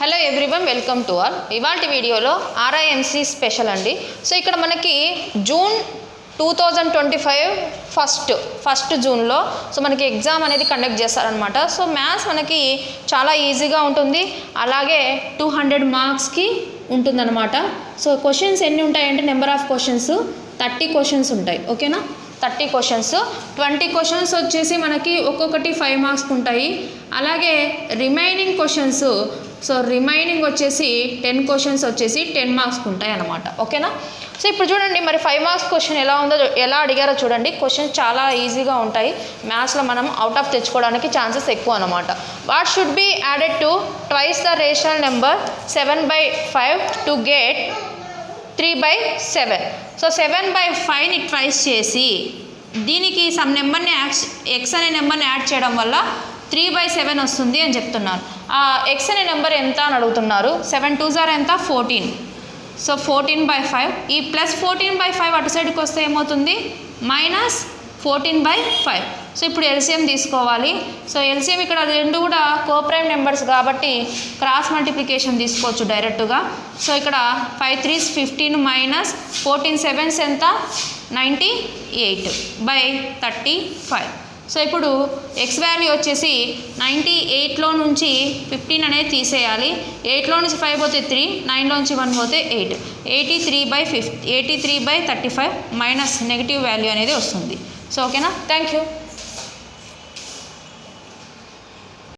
Hello everyone, welcome to all. ఇవాల్టి వీడియోలో RIMC special అండి. సో ఇక్కడ మనకి జూన్ 2025 ఫస్ట్ జూన్లో సో మనకి ఎగ్జామ్ అనేది కండక్ట్ చేస్తారనమాట. సో మ్యాథ్స్ మనకి చాలా ఈజీగా ఉంటుంది, అలాగే 200 మార్క్స్కి ఉంటుందన్నమాట. సో క్వశ్చన్స్ ఎన్ని ఉంటాయంటే నెంబర్ ఆఫ్ క్వశ్చన్స్ 30 క్వశ్చన్స్ ఉంటాయి. ఓకేనా, 30 క్వశ్చన్స్. 20 క్వశ్చన్స్ వచ్చేసి మనకి ఒక్కొక్కటి 5 మార్క్స్కి ఉంటాయి. అలాగే రిమైనింగ్ క్వశ్చన్స్ రిమైనింగ్ వచ్చేసి 10 క్వశ్చన్స్ వచ్చేసి 10 మార్క్స్కి ఉంటాయి అన్నమాట. ఓకేనా. సో ఇప్పుడు చూడండి, మరి 5 మార్క్స్ క్వశ్చన్ ఎలా ఉందో ఎలా అడిగారో చూడండి. క్వశ్చన్స్ చాలా ఈజీగా ఉంటాయి. మ్యాథ్స్లో మనం అవుట్ ఆఫ్ తెచ్చుకోవడానికి ఛాన్సెస్ ఎక్కువ అనమాట. What should be added to twice the rational number 7/5 to get 3/7. So 7/5ని ట్వైస్ చేసి దీనికి సమ్ నెంబర్ని ఎక్స్ అనే నెంబర్ని యాడ్ చేయడం వల్ల 3/7 వస్తుంది అని చెప్తున్నారు. ఎక్స్ అనే నెంబర్ ఎంత అని అడుగుతున్నారు. 7 2s ఎంత 14. సో 14/5 ఈ ప్లస్ 14/5 అటు సైడ్కి వస్తే ఏమవుతుంది -14/5. సో ఇప్పుడు ఎల్సిఎం తీసుకోవాలి. సో ఎల్సిఎం ఇక్కడ రెండు కూడా కోప్రైమ్ నెంబర్స్ కాబట్టి క్రాస్ మల్టిప్లికేషన్ తీసుకోవచ్చు డైరెక్ట్గా. సో ఇక్కడ 5 3s 15 -14 7s ఎంత 98/35. సో ఇప్పుడు ఎక్స్ వాల్యూ వచ్చేసి 98లో నుంచి 15 అనేది తీసేయాలి. 8లో నుంచి 5 పోతే 3, 9లో నుంచి 1 పోతే 8. 83/35 మైనస్ నెగిటివ్ వాల్యూ అనేది వస్తుంది. సో ఓకేనా, థ్యాంక్ యూ.